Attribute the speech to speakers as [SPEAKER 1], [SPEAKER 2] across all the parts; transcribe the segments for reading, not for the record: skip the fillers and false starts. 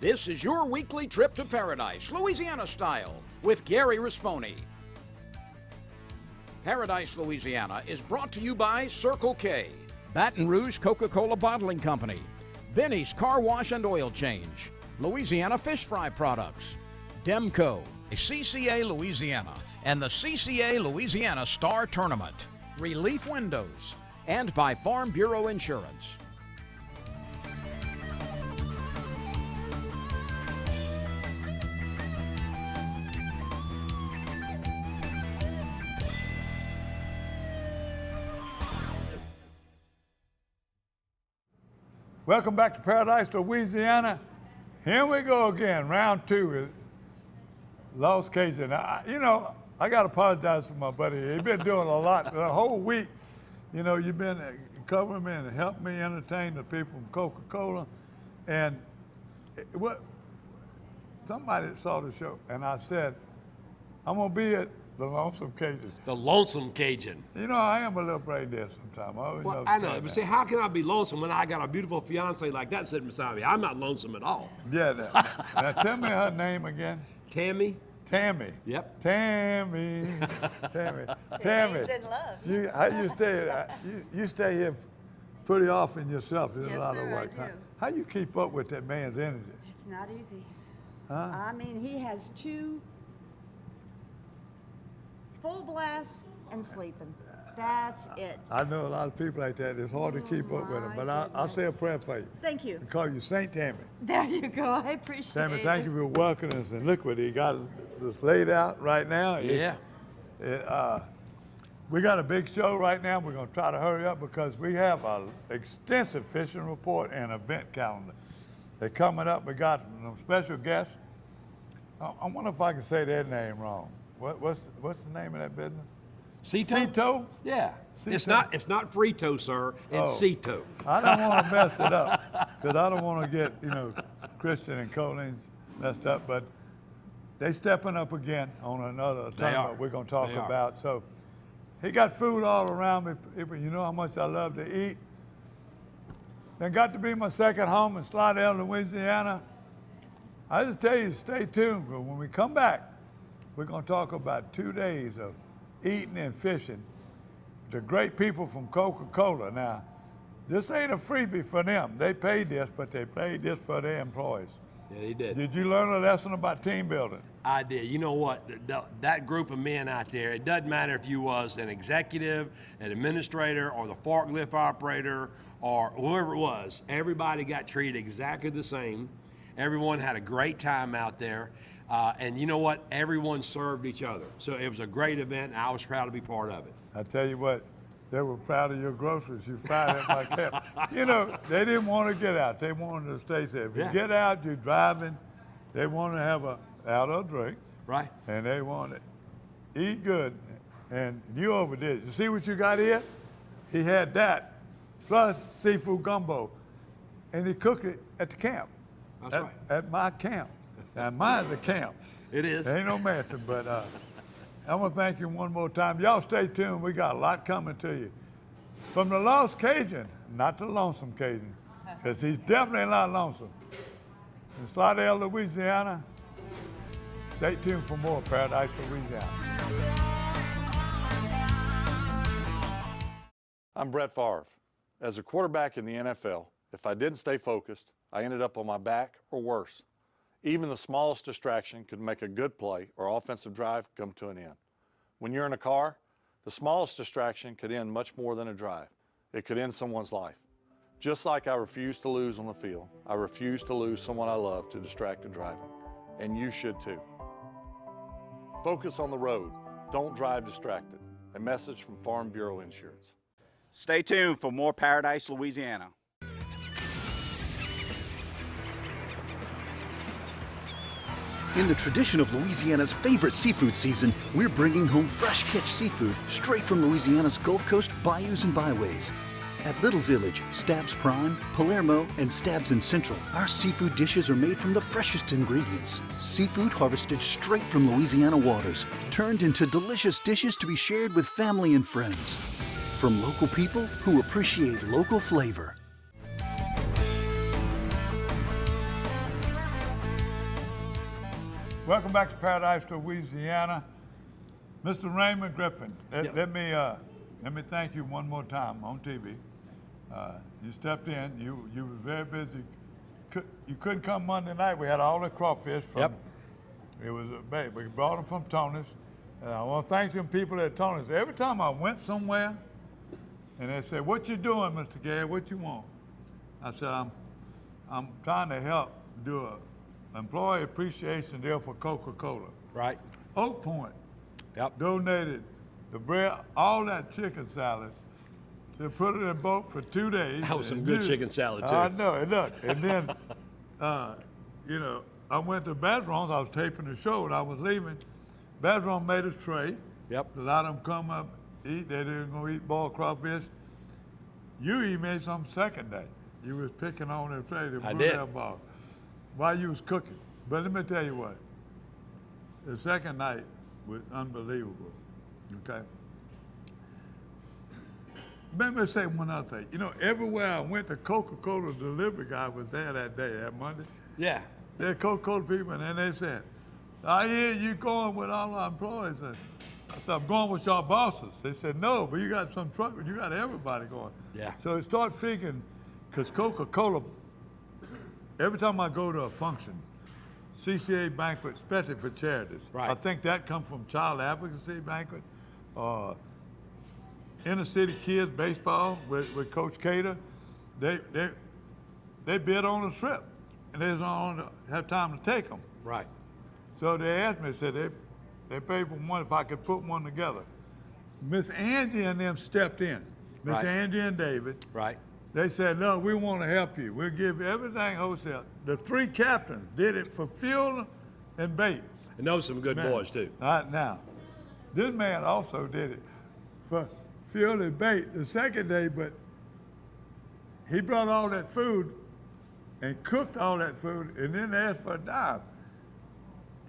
[SPEAKER 1] This is your weekly trip to paradise, Louisiana style, with Gary Risponi. Paradise, Louisiana is brought to you by Circle K, Baton Rouge Coca-Cola Bottling Company, Benny's Car Wash and Oil Change, Louisiana Fish Fry Products, Demco, CCA Louisiana, and the CCA Louisiana Star Tournament, Relief Windows, and by Farm Bureau Insurance.
[SPEAKER 2] Welcome back to Paradise, Louisiana. Here we go again, round two with Lost Cajun. I got to apologize to my buddy. He's been doing a lot the whole week. You know, you've been covering me and helping me entertain the people from Coca-Cola. And somebody saw the show, and I said, I'm going to be at the Lonesome Cajun.
[SPEAKER 3] The Lonesome Cajun.
[SPEAKER 2] You know, I am a little brain dead sometimes.
[SPEAKER 3] I know, but see, how can I be lonesome when I got a beautiful fiance like that sitting beside me? I'm not lonesome at all.
[SPEAKER 2] Yeah. Now tell me her name again.
[SPEAKER 3] Tammy.
[SPEAKER 2] Tammy.
[SPEAKER 3] Yep.
[SPEAKER 2] Tammy.
[SPEAKER 4] Tammy's in love.
[SPEAKER 2] How you stay? You stay here pretty often yourself. There's
[SPEAKER 4] Yes,
[SPEAKER 2] a lot
[SPEAKER 4] sir,
[SPEAKER 2] of work.
[SPEAKER 4] I do.
[SPEAKER 2] How you keep up with that man's energy?
[SPEAKER 4] It's not easy.
[SPEAKER 2] Huh?
[SPEAKER 4] I mean, he has 2 full blasts and sleeping. That's it.
[SPEAKER 2] I know a lot of people like that. It's hard to keep up with them, but I'll say a prayer for you.
[SPEAKER 4] Thank you.
[SPEAKER 2] I call you Saint Tammy.
[SPEAKER 4] There you go. I appreciate
[SPEAKER 2] Tammy,
[SPEAKER 4] it.
[SPEAKER 2] thank you for welcoming us. And look what he got this laid out right now.
[SPEAKER 3] Yeah.
[SPEAKER 2] We got a big show right now. We're going to try to hurry up because we have an extensive fishing report and event calendar. They're coming up. We got some special guests. I wonder if I can say their name wrong. What's the name of that business?
[SPEAKER 3] Cito?
[SPEAKER 2] Cito?
[SPEAKER 3] Yeah.
[SPEAKER 2] Cito.
[SPEAKER 3] It's not Frito, sir. It's Cito.
[SPEAKER 2] I don't want to mess it up because I don't want to get, Christian and Colleen's messed up, but they stepping up again on another tournament we're going to talk about. So he got food all around me. You know how much I love to eat. Then got to be my second home in Slidell, Louisiana. I just tell you, stay tuned, because when we come back, we're going to talk about 2 days of eating and fishing. The great people from Coca-Cola. Now, this ain't a freebie for them. They paid this, but they paid this for their employees.
[SPEAKER 3] Yeah, he did.
[SPEAKER 2] Did you learn a lesson about team building?
[SPEAKER 3] I did. You know what? That group of men out there, it doesn't matter if you was an executive, an administrator, or the forklift operator, or whoever it was. Everybody got treated exactly the same. Everyone had a great time out there. And you know what? Everyone served each other. So it was a great event, and I was proud to be part of it.
[SPEAKER 2] I tell you what, they were proud of your groceries. You fried it like that. They didn't want to get out. They wanted to stay safe. If you get out, you're driving. They want to have an adult drink.
[SPEAKER 3] Right.
[SPEAKER 2] And they want to eat good. And you overdid it. You see what you got here? He had that, plus seafood gumbo. And he cooked it at the camp.
[SPEAKER 3] That's right.
[SPEAKER 2] At my camp. Now, mine's a camp.
[SPEAKER 3] It is.
[SPEAKER 2] There ain't no mansion, but I want to thank you one more time. Y'all stay tuned. We got a lot coming to you. From the Lost Cajun, not the Lonesome Cajun, because he's definitely not lonesome. In Slidell, Louisiana, stay tuned for more Paradise, Louisiana.
[SPEAKER 5] I'm Brett Favre. As a quarterback in the NFL, if I didn't stay focused, I ended up on my back or worse. Even the smallest distraction could make a good play or offensive drive come to an end. When you're in a car, the smallest distraction could end much more than a drive. It could end someone's life. Just like I refuse to lose on the field, I refuse to lose someone I love to distracted driving. And you should too. Focus on the road. Don't drive distracted. A message from Farm Bureau Insurance.
[SPEAKER 6] Stay tuned for more Paradise, Louisiana.
[SPEAKER 7] In the tradition of Louisiana's favorite seafood season, we're bringing home fresh catch seafood straight from Louisiana's Gulf Coast bayous and byways. At Little Village, Stabs Prime, Palermo, and Stabs in Central, our seafood dishes are made from the freshest ingredients. Seafood harvested straight from Louisiana waters, turned into delicious dishes to be shared with family and friends. From local people who appreciate local flavor.
[SPEAKER 2] Welcome back to Paradise, Louisiana. Mr. Raymond Griffin, let me thank you one more time on TV. You stepped in. You were very busy. You couldn't come Monday night. We had all the crawfish from. It was we brought them from Tony's, and I want to thank them people at Tony's. Every time I went somewhere, and they said, "What you doing, Mr. Gary? What you want?" I said, "I'm trying to help do a employee appreciation deal for Coca-Cola."
[SPEAKER 3] Right.
[SPEAKER 2] Oak Point
[SPEAKER 3] Yep.
[SPEAKER 2] donated the bread, all that chicken salad, to put it in a boat for 2 days.
[SPEAKER 3] That was some good chicken salad, too.
[SPEAKER 2] I know, and look, and then, you know, I went to Bazron's. I was taping the show, and I was leaving. Bazron made a tray.
[SPEAKER 3] Yep.
[SPEAKER 2] A lot of them come up, eat. They didn't go eat boiled crawfish. You even made some second day. You was picking on the tray.
[SPEAKER 3] I did.
[SPEAKER 2] Ball while you was cooking. But let me tell you what. The second night was unbelievable. Okay. Let me say one other thing. You know, everywhere I went, the Coca-Cola delivery guy was there that day, that Monday.
[SPEAKER 3] Yeah.
[SPEAKER 2] They're Coca-Cola people, and they said, "I hear you going with all our employees." I said, "I'm going with your bosses." They said, "No, but you got some truck, you got everybody going."
[SPEAKER 3] Yeah.
[SPEAKER 2] So start figuring, because Coca-Cola, every time I go to a function, CCA banquet, especially for charities,
[SPEAKER 3] Right.
[SPEAKER 2] I think that comes from Child Advocacy Banquet, Inner City Kids Baseball with Coach Cater. They bid on a trip, and they don't have time to take them.
[SPEAKER 3] Right.
[SPEAKER 2] So they asked me, said they paid for one if I could put one together. Miss Angie and them stepped in. Miss
[SPEAKER 3] Right.
[SPEAKER 2] Angie and David.
[SPEAKER 3] Right.
[SPEAKER 2] They said, "No, we want to help you. We'll give you everything wholesale." The 3 captains did it for fuel and bait.
[SPEAKER 3] And those some good
[SPEAKER 2] Man.
[SPEAKER 3] boys, too.
[SPEAKER 2] Now, this man also did it for fuel and bait the second day, but he brought all that food and cooked all that food and then asked for a dime.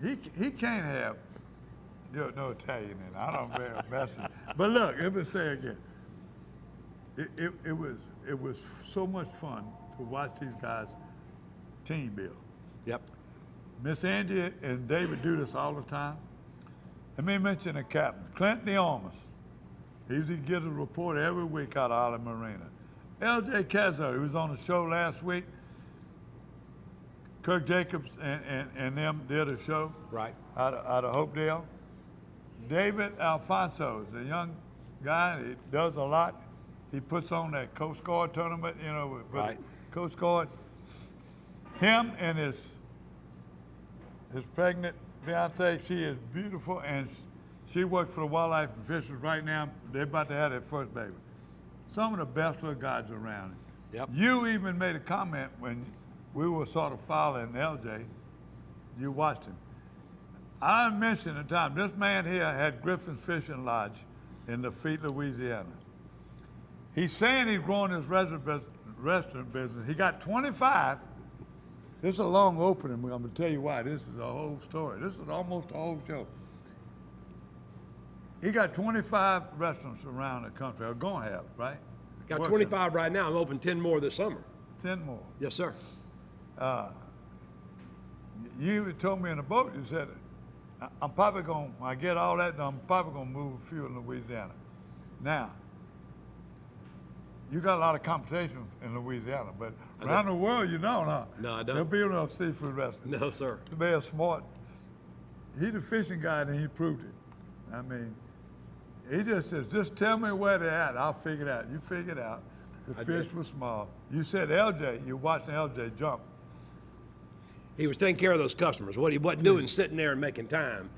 [SPEAKER 2] He can't have no Italian in it. I don't bear messing. But look, let me say again, it was so much fun to watch these guys team build.
[SPEAKER 3] Yep.
[SPEAKER 2] Miss Angie and David do this all the time. Let me mention the captain, Clinton Ormus. He usually gives a report every week out of Island Marina. L.J. Cazzo, he was on the show last week. Kirk Jacobs and them did a show
[SPEAKER 3] Right.
[SPEAKER 2] out of Hopedale. David Alfonso is a young guy. He does a lot. He puts on that Coast Guard tournament, you know, for
[SPEAKER 3] Right.
[SPEAKER 2] the Coast Guard. Him and his pregnant fiance, she is beautiful, and she works for the Wildlife and Fisheries right now. They're about to have their first baby. Some of the best little guys around.
[SPEAKER 3] Yep.
[SPEAKER 2] You even made a comment when we were sort of following LJ. You watched him. I mentioned at the time, this man here had Griffin's Fishing Lodge in Lafitte, Louisiana. He's saying he's growing his restaurant business. He got 25. This is a long opening. I'm going to tell you why. This is a whole story. This is almost a whole show. He got 25 restaurants around the country, or going to have, right?
[SPEAKER 3] Got
[SPEAKER 2] Working.
[SPEAKER 3] 25 right now. I'm open 10 more this summer.
[SPEAKER 2] 10 more.
[SPEAKER 3] Yes, sir.
[SPEAKER 2] You told me in the boat, you said, I'm probably going, when I get all that done, I'm probably going to move a few in Louisiana. Now, you got a lot of competition in Louisiana, but around the world you don't, huh?
[SPEAKER 3] No, I don't.
[SPEAKER 2] There'll be enough seafood restaurants.
[SPEAKER 3] No, sir.
[SPEAKER 2] To be a smart, he's a fishing guy and he proved it. I mean, he just says, just tell me where they're at, I'll figure it out. You figured out. The fish was small. You said LJ, you watched LJ jump.
[SPEAKER 3] He was taking care of those customers. What he wasn't doing, sitting there and making time.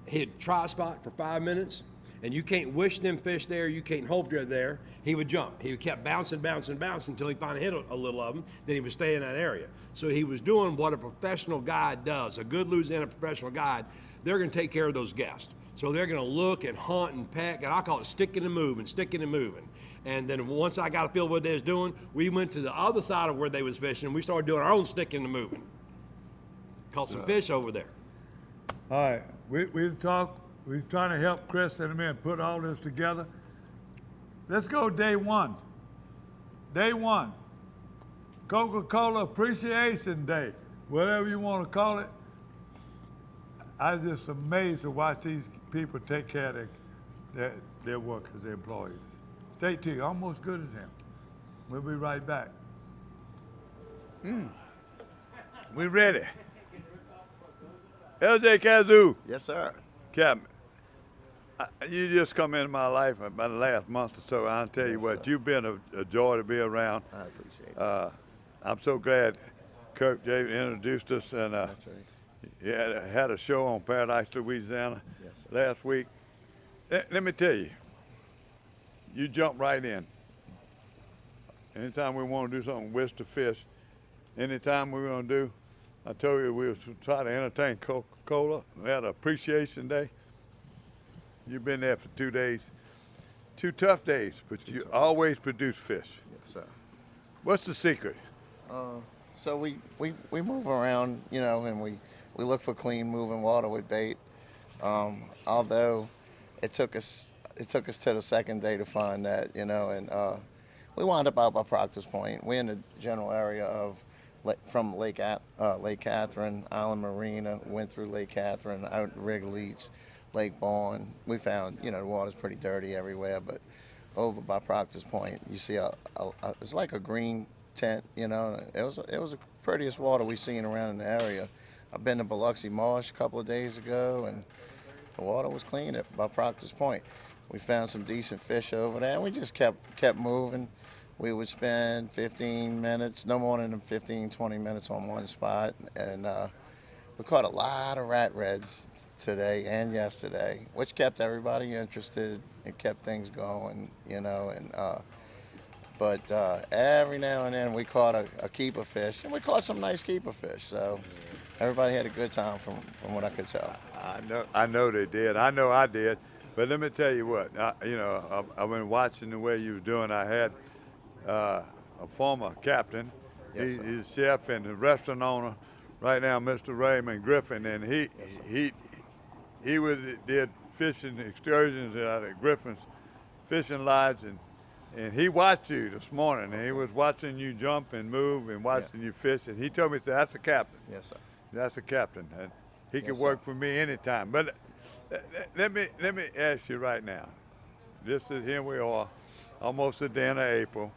[SPEAKER 3] He'd try a spot for 5 minutes, and you can't wish them fish there. You can't hope they're there. He would jump. He kept bouncing until he finally hit a little of them. Then he would stay in that area. So he was doing what a professional guide does. A good Louisiana professional guide, they're going to take care of those guests. So they're going to look and hunt and peck, and I call it sticking and moving. And then once I got a feel of what they was doing, we went to the other side of where they was fishing, and we started doing our own sticking and moving. Caught some fish over there.
[SPEAKER 2] All right, we talk. We're trying to help Chris and the men put all this together. Let's go day one. Day one, Coca-Cola Appreciation Day, whatever you want to call it. I'm just amazed to watch these people take care of their workers, their employees. Stay tuned, almost good as him. We'll be right back. We ready. LJ Kazoo.
[SPEAKER 8] Yes, sir.
[SPEAKER 2] Captain, you just come into my life about the last month or so. I'll tell you what, you've been a joy to be around.
[SPEAKER 8] I appreciate it.
[SPEAKER 2] I'm so glad Kirk J introduced us, and
[SPEAKER 8] That's right.
[SPEAKER 2] he had a show on Paradise, Louisiana
[SPEAKER 8] Yes, sir.
[SPEAKER 2] last week. Let me tell you, you jump right in. Anytime we want to do something with the fish, anytime we're going to do, I told you we'll try to entertain Coca-Cola. We had an appreciation day. You've been there for 2 days. 2 tough days, but you always produce fish.
[SPEAKER 8] Yes, sir.
[SPEAKER 2] What's the secret?
[SPEAKER 8] So we move around, you know, and we look for clean moving water with bait. Although it took us to the second day to find that, you know, and we wound up out by Proctor's Point. We're in the general area of from Lake Catherine, Island Marina, went through Lake Catherine, out Wrigley's, Lake Bourne. We found, you know, the water's pretty dirty everywhere, but over by Proctor's Point, you see it's like a green tent, you know. It was the prettiest water we seen around in the area. I've been to Biloxi Marsh a couple of days ago, and the water was clean by Proctor's Point. We found some decent fish over there, and we just kept moving. We would spend 15 minutes, no more than 15, 20 minutes on one spot, and we caught a lot of rat reds today and yesterday, which kept everybody interested and kept things going, you know. And but every now and then we caught a keeper fish, and we caught some nice keeper fish. So everybody had a good time from what I could tell.
[SPEAKER 2] I know they did. I know I did. But let me tell you what, I've been watching the way you were doing. I had a former captain.
[SPEAKER 8] Yes, sir.
[SPEAKER 2] He's chef and the restaurant owner right now, Mr. Raymond Griffin, and he did fishing excursions out at Griffin's fishing lodge, and he watched you this morning, and he was watching you jump and move and watching you fish, and he told me, that's a captain.
[SPEAKER 8] Yes, sir.
[SPEAKER 2] That's a captain, and he can
[SPEAKER 8] Yes,
[SPEAKER 2] work
[SPEAKER 8] sir.
[SPEAKER 2] for me anytime. But let me ask you right now. Here we are, almost at the end of April,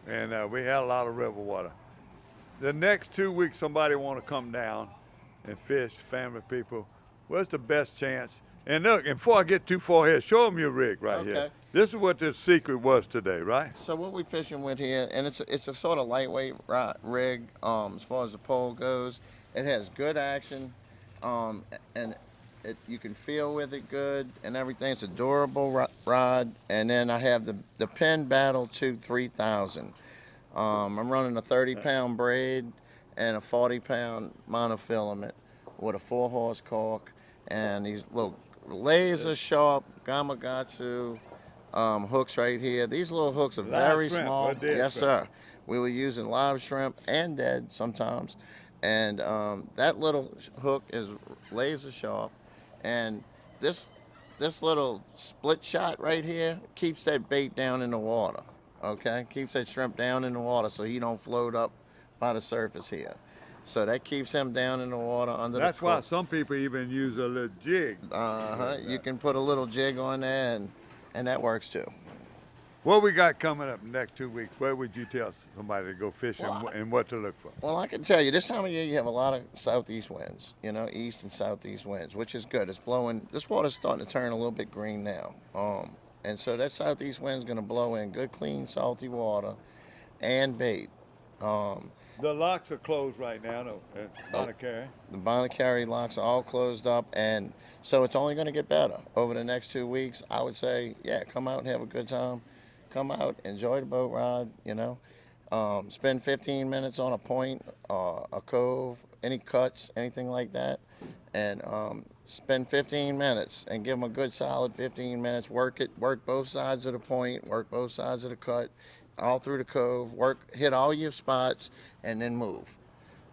[SPEAKER 2] and we had a lot of river water. The next 2 weeks, somebody want to come down and fish, family people. What's the best chance? And look, and before I get too far ahead, show them your rig right here.
[SPEAKER 8] Okay.
[SPEAKER 2] This is what the secret was today, right?
[SPEAKER 8] So what we fishing with here, and it's a sort of lightweight rig as far as the pole goes. It has good action, and you can feel with it good and everything. It's a durable rod. And then I have the Penn Battle 2 3000. I'm running a 30-pound braid and a 40-pound monofilament with a 4-horse cork and these little laser sharp Gamakatsu hooks right here. These little hooks are very
[SPEAKER 2] shrimp,
[SPEAKER 8] small.
[SPEAKER 2] or dead
[SPEAKER 8] Yes,
[SPEAKER 2] shrimp?
[SPEAKER 8] sir. We were using live shrimp and dead sometimes. And that little hook is laser sharp. And this little split shot right here keeps that bait down in the water. Okay, keeps that shrimp down in the water so he don't float up by the surface here. So that keeps him down in the water under
[SPEAKER 2] That's
[SPEAKER 8] the
[SPEAKER 2] why
[SPEAKER 8] cork.
[SPEAKER 2] some people even use a little jig.
[SPEAKER 8] You can put a little jig on there, and that works too.
[SPEAKER 2] What we got coming up next 2 weeks? Where would you tell somebody to go fishing and what to look for?
[SPEAKER 8] Well, I can tell you, this time of year you have a lot of southeast winds, you know, east and southeast winds, which is good. It's blowing, this water's starting to turn a little bit green now. And so that southeast wind's gonna blow in good, clean, salty water and bait.
[SPEAKER 2] The locks are closed right now, though, at Bonacary.
[SPEAKER 8] The Bonacary locks are all closed up, and so it's only gonna get better over the next 2 weeks. I would say, yeah, come out and have a good time. Come out, enjoy the boat ride, you know. Spend 15 minutes on a point, a cove, any cuts, anything like that. And spend 15 minutes and give them a good solid 15 minutes. Work both sides of the point, work both sides of the cut, all through the cove, hit all your spots, and then move.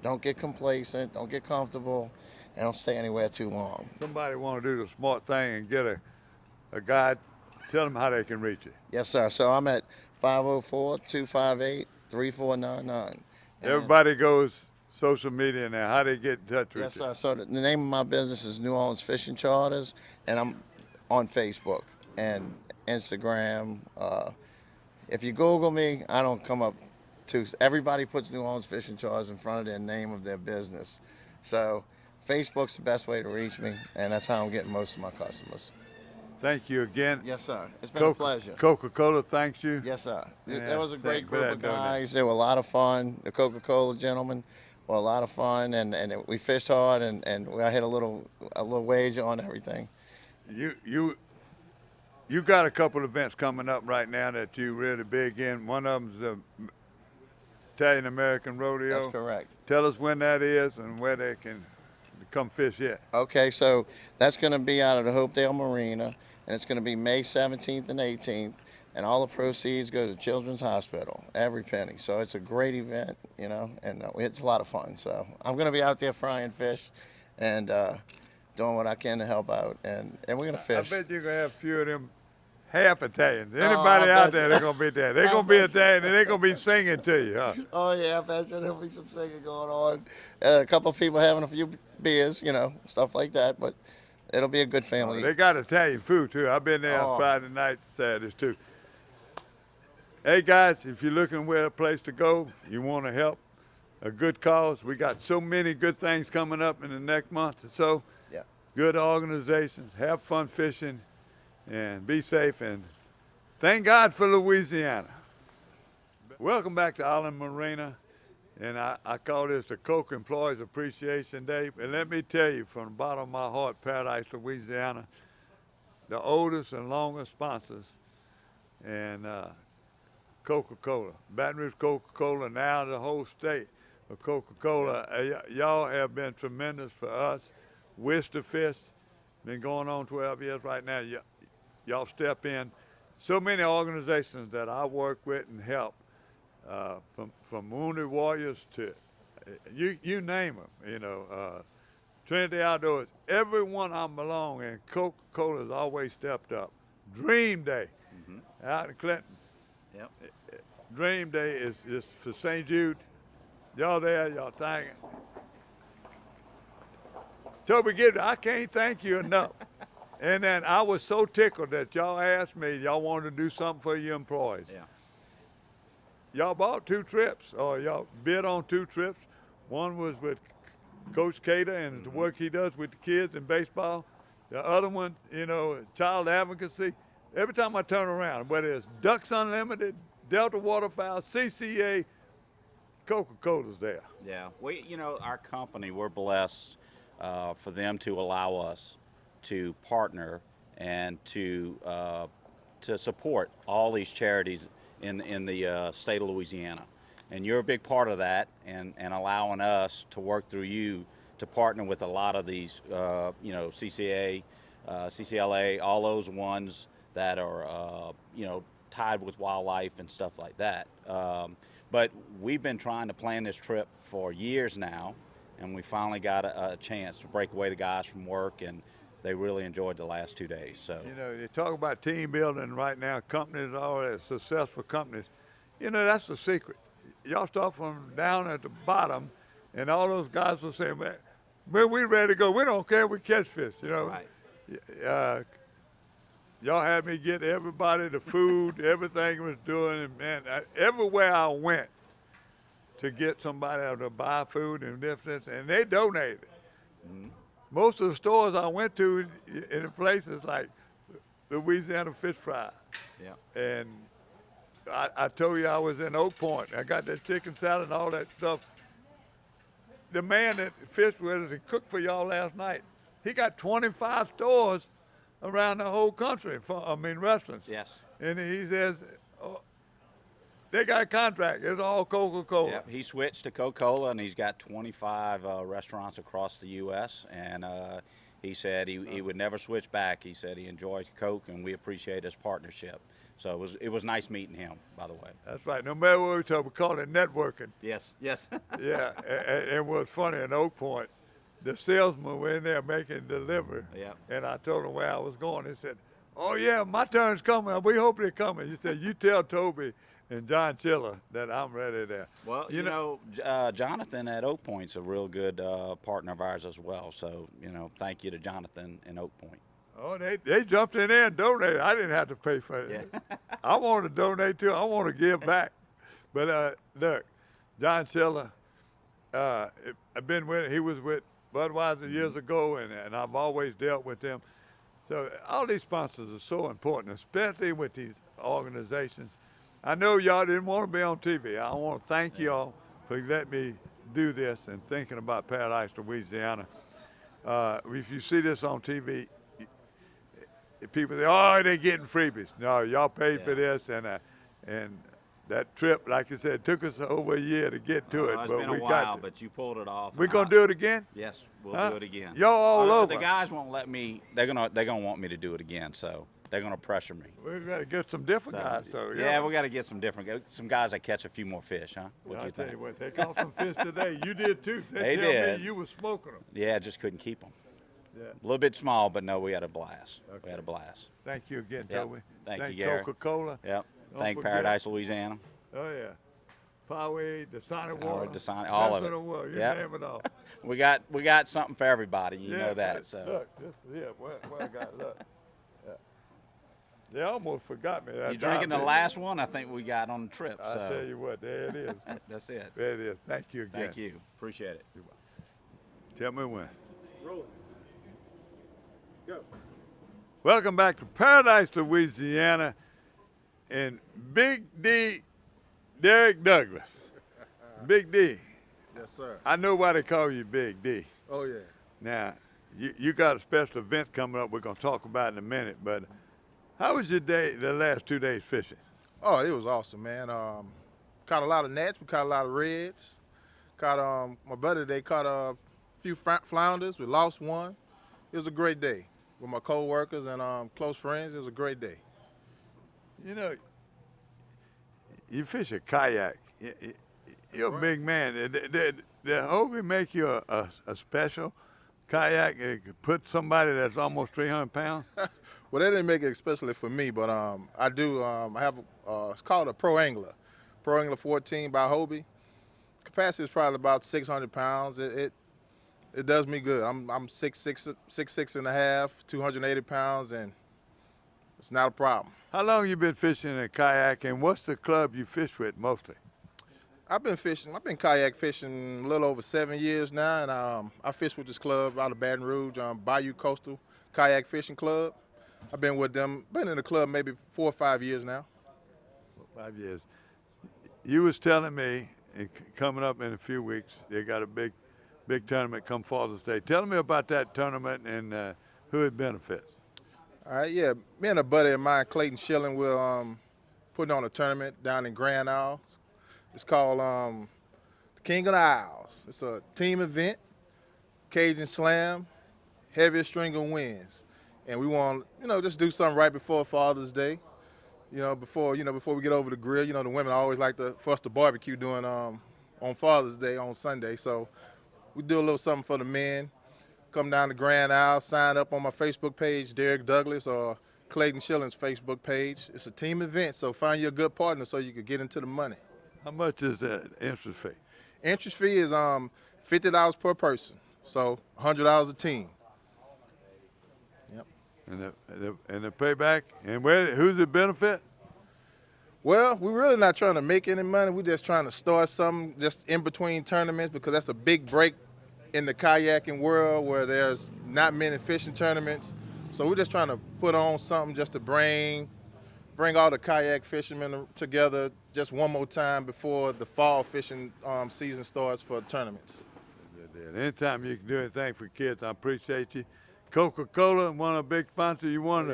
[SPEAKER 8] Don't get complacent, don't get comfortable, and don't stay anywhere too long.
[SPEAKER 2] Somebody want to do the smart thing and get a guide, tell them how they can reach you.
[SPEAKER 8] Yes, sir. So I'm at 504-258-3499.
[SPEAKER 2] Everybody goes social media now? How they get in touch with
[SPEAKER 8] Yes,
[SPEAKER 2] you?
[SPEAKER 8] sir. So the name of my business is New Orleans Fishing Charters, and I'm on Facebook and Instagram. If you Google me, I don't come up too. Everybody puts New Orleans Fishing Charters in front of their name of their business. So Facebook's the best way to reach me, and that's how I'm getting most of my customers.
[SPEAKER 2] Thank you again.
[SPEAKER 8] Yes, sir. It's been a pleasure.
[SPEAKER 2] Coca-Cola thanks you.
[SPEAKER 8] Yes, sir.
[SPEAKER 2] Yeah,
[SPEAKER 8] That was a great
[SPEAKER 2] thank you for
[SPEAKER 8] group
[SPEAKER 2] that
[SPEAKER 8] of
[SPEAKER 2] donation.
[SPEAKER 8] guys. They were a lot of fun. The Coca-Cola gentlemen were a lot of fun, and we fished hard, and I hit a little wager on everything.
[SPEAKER 2] You got a couple events coming up right now that you really big in. One of them's the Italian American Rodeo.
[SPEAKER 8] That's correct.
[SPEAKER 2] Tell us when that is and where they can come fish yet.
[SPEAKER 8] Okay, so that's going to be out of the Hopedale Marina, and it's going to be May 17th and 18th, and all the proceeds go to Children's Hospital, every penny. So it's a great event, you know, and it's a lot of fun. So I'm going to be out there frying fish and doing what I can to help out, and we're going to fish.
[SPEAKER 2] I bet you're going to have a few of them half Italians. Anybody out there, they're going to be there. They're going to be Italian, and they're going to be singing to you, huh?
[SPEAKER 8] Oh, yeah, I bet you there'll be some singing going on. A couple of people having a few beers, you know, stuff like that, but it'll be a good family.
[SPEAKER 2] They got Italian food, too. I've been there on Friday nights, Saturdays, too. Hey, guys, if you're looking for a place to go, you want to help a good cause, we got so many good things coming up in the next month or so.
[SPEAKER 8] Yeah.
[SPEAKER 2] Good organizations, have fun fishing, and be safe, and thank God for Louisiana. Welcome back to Island Marina, and I call this the Coke Employees Appreciation Day. And let me tell you from the bottom of my heart, Paradise, Louisiana, the oldest and longest sponsors, and Coca-Cola, Baton Rouge Coca-Cola, now the whole state of Coca-Cola. Y'all have been tremendous for us. Worcester Fish, been going on 12 years right now. Y'all step in. So many organizations that I work with and help, from Wounded Warriors to, you name them, you know, Trinity Outdoors, everyone I belong in, Coca-Cola has always stepped up. Dream Day, out in Clinton.
[SPEAKER 6] Yep.
[SPEAKER 2] Dream Day is for St. Jude. Y'all there, y'all thank it. Toby Gibbs, I can't thank you enough. And then I was so tickled that y'all asked me, y'all wanted to do something for your employees.
[SPEAKER 6] Yeah.
[SPEAKER 2] Y'all bought 2 trips, or y'all bid on 2 trips. One was with Coach Cater and the work he does with the kids in baseball. The other one, you know, child advocacy. Every time I turn around, whether it's Ducks Unlimited, Delta Waterfowl, CCA, Coca-Cola's there.
[SPEAKER 6] Yeah, you know, our company, we're blessed for them to allow us to partner and to support all these charities in the state of Louisiana. And you're a big part of that, and allowing us to work through you to partner with a lot of these, you know, CCA, CCLA, all those ones that are, you know, tied with wildlife and stuff like that. But we've been trying to plan this trip for years now, and we finally got a chance to break away the guys from work, and they really enjoyed the last 2 days. So,
[SPEAKER 2] you know, you talk about team building right now, companies, all that, successful companies. You know, that's the secret. Y'all start from down at the bottom, and all those guys will say, man, we ready to go. We don't care, we catch fish, you know.
[SPEAKER 6] right.
[SPEAKER 2] Y'all had me get everybody the food, everything was doing, and man, everywhere I went to get somebody to buy food and this, and they donated. Most of the stores I went to in places like Louisiana Fish Fry.
[SPEAKER 6] Yeah.
[SPEAKER 2] And I told you I was in Oak Point. I got that chicken salad and all that stuff. The man that fished with us and cooked for y'all last night, he got 25 stores around the whole country, restaurants.
[SPEAKER 6] Yes.
[SPEAKER 2] And he says, they got a contract, it's all Coca-Cola.
[SPEAKER 6] Yep. He switched to Coca-Cola, and he's got 25 restaurants across the U.S., and he said he would never switch back. He said he enjoys Coke, and we appreciate his partnership. So it was nice meeting him, by the way.
[SPEAKER 2] That's right. No matter what we talk, we call it networking.
[SPEAKER 6] Yes, yes.
[SPEAKER 2] Yeah, and it was funny in Oak Point. The salesman were in there making delivery.
[SPEAKER 6] Yeah.
[SPEAKER 2] And I told him where I was going. He said, oh, yeah, my turn's coming. We hope they're coming. He said, you tell Toby and John Chiller that I'm ready there.
[SPEAKER 6] Well, Jonathan at Oak Point's a real good partner of ours as well. So, thank you to Jonathan and Oak Point.
[SPEAKER 2] Oh, they jumped in there and donated. I didn't have to pay for it.
[SPEAKER 6] Yeah.
[SPEAKER 2] I want to donate too. I want to give back. But look, John Chiller, I've been with. He was with Budweiser years ago, and I've always dealt with them. So all these sponsors are so important, especially with these organizations. I know y'all didn't want to be on TV. I want to thank y'all for letting me do this and thinking about Paradise, Louisiana. If you see this on TV, people say, "Oh, they're getting freebies." No, y'all paid for this, and that trip, like I said, took us over a year to get to it.
[SPEAKER 6] It's
[SPEAKER 2] but
[SPEAKER 6] been
[SPEAKER 2] we
[SPEAKER 6] a while, but you pulled it off.
[SPEAKER 2] We're gonna do it again.
[SPEAKER 6] Yes, we'll do it again.
[SPEAKER 2] Y'all all over.
[SPEAKER 6] The guys won't let me. They're gonna want me to do it again, so they're gonna pressure me.
[SPEAKER 2] We gotta get some different guys, though.
[SPEAKER 6] Yeah, we gotta get some guys that catch a few more fish, huh? What do you
[SPEAKER 2] I'll tell
[SPEAKER 6] think?
[SPEAKER 2] you what, they caught some fish today. You did too.
[SPEAKER 6] They
[SPEAKER 2] tell
[SPEAKER 6] did.
[SPEAKER 2] Me you were smoking them.
[SPEAKER 6] Yeah, I just couldn't keep them.
[SPEAKER 2] Yeah.
[SPEAKER 6] A little bit small, but no, we had a blast.
[SPEAKER 2] Okay.
[SPEAKER 6] We had a blast.
[SPEAKER 2] Thank you again,
[SPEAKER 6] Yep.
[SPEAKER 2] Toby.
[SPEAKER 6] Thank you, Gary.
[SPEAKER 2] Coca-Cola.
[SPEAKER 6] Yep.
[SPEAKER 2] Don't
[SPEAKER 6] Thank
[SPEAKER 2] forget.
[SPEAKER 6] Paradise, Louisiana.
[SPEAKER 2] Oh yeah. Powerade, Dasani water.
[SPEAKER 6] Dasani, all of it.
[SPEAKER 2] You
[SPEAKER 6] Yep.
[SPEAKER 2] name it all.
[SPEAKER 6] We got something for everybody. You know that.
[SPEAKER 2] Look,
[SPEAKER 6] So
[SPEAKER 2] look, this is it. Where I got look. Yeah. They almost forgot me.
[SPEAKER 6] you're drinking the last one I think we got on the trip.
[SPEAKER 2] I
[SPEAKER 6] So
[SPEAKER 2] tell you what, there it is.
[SPEAKER 6] that's it.
[SPEAKER 2] There it is. Thank you again.
[SPEAKER 6] Thank you. Appreciate it.
[SPEAKER 2] Tell me when.
[SPEAKER 9] Rolling. Go.
[SPEAKER 2] Welcome back to Paradise, Louisiana, and Big D, Derek Douglas. Big D.
[SPEAKER 9] Yes, sir.
[SPEAKER 2] I know why they call you Big D.
[SPEAKER 9] Oh, yeah.
[SPEAKER 2] Now, you got a special event coming up we're going to talk about in a minute, but how was your day, the last 2 days fishing?
[SPEAKER 9] Oh, it was awesome, man. Caught a lot of gnats. We caught a lot of reds. Caught, my brother today caught a few flounders. We lost one. It was a great day with my co-workers and close friends. It was a great day.
[SPEAKER 2] You know, you fish a kayak. You're a big man. Did Hobie make you a special kayak? It could put somebody that's almost 300 pounds?
[SPEAKER 9] Well, they didn't make it especially for me, but I do. I have it's called a Pro Angler 14 by Hobie. Capacity is probably about 600 pounds. It does me good. I'm 6'6" and a half, 280 pounds, and it's not a problem.
[SPEAKER 2] How long you been fishing in a kayak, and what's the club you fish with mostly?
[SPEAKER 9] I've been kayak fishing a little over 7 years now, and I fish with this club out of Baton Rouge, Bayou Coastal Kayak Fishing Club. I've been with them, been in the club maybe 4 or 5 years now.
[SPEAKER 2] 5 years. You was telling me, coming up in a few weeks, they got a big tournament come Father's Day. Tell me about that tournament and who it benefits.
[SPEAKER 9] All right, yeah. Me and a buddy of mine, Clayton Schilling, will putting on a tournament down in Grand Isle. It's called the King of the Isles. It's a team event, Cajun Slam, heaviest stringer wins. And we want, just do something right before Father's Day. Before we get over the grill. The women always like for us to barbecue doing on Father's Day on Sunday. So we do a little something for the men. Come down to Grand Isle, sign up on my Facebook page, Derek Douglas, or Clayton Schilling's Facebook page. It's a team event, so find you a good partner so you can get into the money.
[SPEAKER 2] How much is the entrance fee?
[SPEAKER 9] Entrance fee is $50 per person, so $100 a team. Yep.
[SPEAKER 2] And the payback, and who's it benefit?
[SPEAKER 9] Well, we're really not trying to make any money. We're just trying to start something just in between tournaments because that's a big break in the kayaking world where there's not many fishing tournaments. So we're just trying to put on something just to bring all the kayak fishermen together just one more time before the fall fishing season starts for tournaments.
[SPEAKER 2] Anytime you can do anything for kids, I appreciate you. Coca-Cola, one of the big sponsors. You one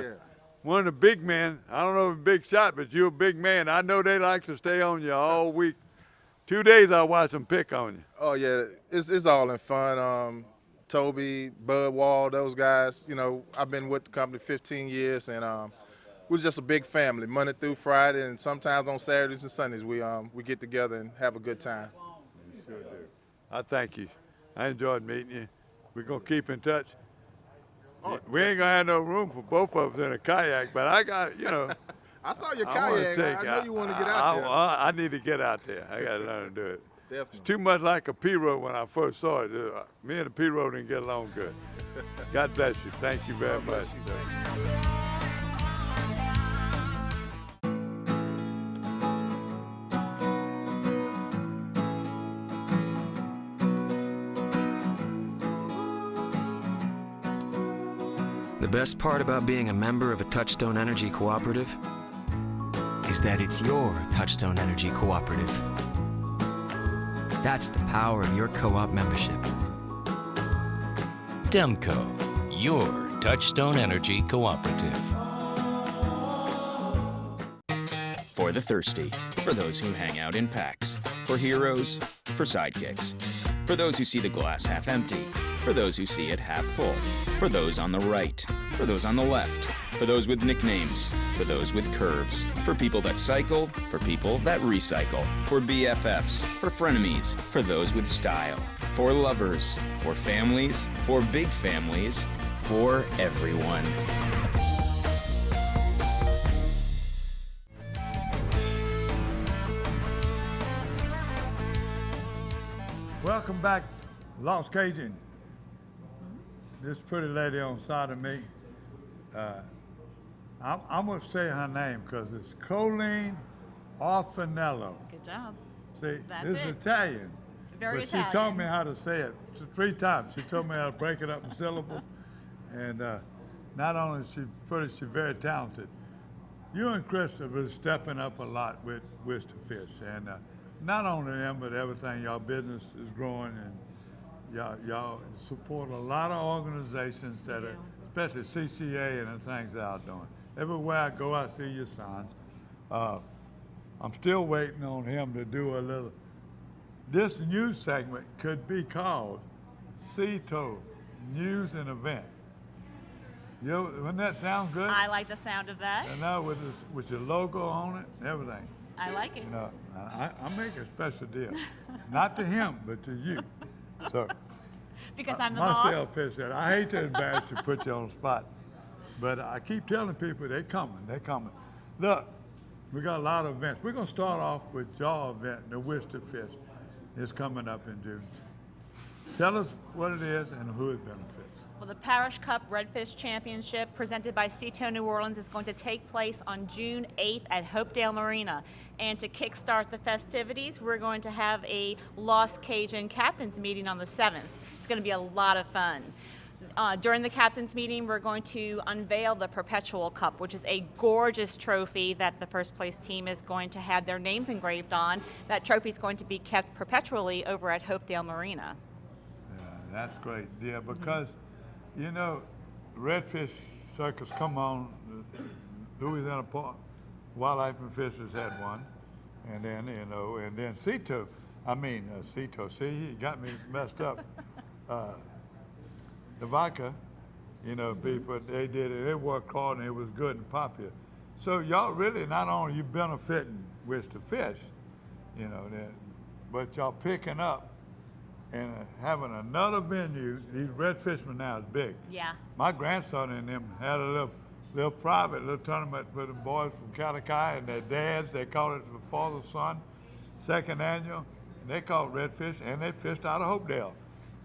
[SPEAKER 2] of the big men. I don't know if big shot, but you're a big man. I know they like to stay on you all week. 2 days I watch them pick on you.
[SPEAKER 9] Oh yeah, it's all in fun. Toby, Bud Wall, those guys. I've been with the company 15 years, and we're just a big family. Monday through Friday, and sometimes on Saturdays and Sundays we get together and have a good time.
[SPEAKER 2] You sure do. I thank you. I enjoyed meeting you. We're gonna keep in touch. We ain't gonna have no room for both of us in a kayak, but I got
[SPEAKER 9] I saw your
[SPEAKER 2] I wanna
[SPEAKER 9] kayak. I know you want to get out there.
[SPEAKER 2] I need to get out there. I got to learn to do it.
[SPEAKER 9] Definitely.
[SPEAKER 2] It's too much like a P-road when I first saw it. Me and the P-road didn't get along good. God bless you. Thank you very much.
[SPEAKER 10] The best part about being a member of a Touchstone Energy Cooperative is that it's your Touchstone Energy Cooperative. That's the power of your co-op membership.
[SPEAKER 11] Demco, your Touchstone Energy Cooperative.
[SPEAKER 12] For the thirsty, for those who hang out in packs, for heroes, for sidekicks, for those who see the glass half empty, for those who see it half full, for those on the right, for those on the left, for those with nicknames, for those with curves, for people that cycle, for people that recycle, for BFFs, for frenemies, for those with style, for lovers, for families, for big families, for everyone.
[SPEAKER 2] Welcome back, Lost Cajun. This pretty lady on the side of me, I'm going to say her name because it's Colleen Orfanello.
[SPEAKER 13] Good job.
[SPEAKER 2] See,
[SPEAKER 13] That's
[SPEAKER 2] this is
[SPEAKER 13] it.
[SPEAKER 2] Italian.
[SPEAKER 13] Very
[SPEAKER 2] but
[SPEAKER 13] Italian.
[SPEAKER 2] She taught me how to say it 3 times. She told me how to break it up in syllables. And not only is she pretty, she's very talented. You and Chris have been stepping up a lot with Wish to Fish. And not only them, but everything. Y'all business is growing, and y'all support a lot of organizations that are, especially CCA and the things that I'm doing. Everywhere I go, I see your signs. I'm still waiting on him to do a little. This news segment could be called CETO News and Event. Wouldn't that sound good?
[SPEAKER 13] I like the sound of that.
[SPEAKER 2] And now with your logo on it and everything.
[SPEAKER 13] I like it.
[SPEAKER 2] You know, I make a special deal. Not to him, but to you. So,
[SPEAKER 13] because I'm the
[SPEAKER 2] my
[SPEAKER 13] boss.
[SPEAKER 2] sales pitch said, I hate to embarrass you, put you on the spot, but I keep telling people they're coming. Look, we got a lot of events. We're going to start off with y'all event, the Wish to Fish. It's coming up in June. Tell us what it is and who it benefits.
[SPEAKER 13] Well, the Parish Cup Redfish Championship presented by CETO New Orleans is going to take place on June 8th at Hopedale Marina. And to kickstart the festivities, we're going to have a Lost Cajun Captains meeting on the 7th. It's going to be a lot of fun. During the Captains meeting, we're going to unveil the Perpetual Cup, which is a gorgeous trophy that the first place team is going to have their names engraved on. That trophy is going to be kept perpetually over at Hopedale Marina.
[SPEAKER 2] Yeah, that's great, dear, because you know, Redfish Circus come on, Louisiana Park, Wildlife and Fisheries had one, and then, you know, and then CETO, see, he got me messed up. The vodka, you know, people, they did it, they worked hard and it was good and popular. So y'all really, not only you benefiting Wish to Fish, you know, but y'all picking up and having another venue. These Red Fishermen now is big.
[SPEAKER 13] Yeah.
[SPEAKER 2] My grandson and them had a little private tournament for the boys from Calakai and their dads. They called it the Father Son, 2nd annual. They called it redfish, and they fished out of Hopedale.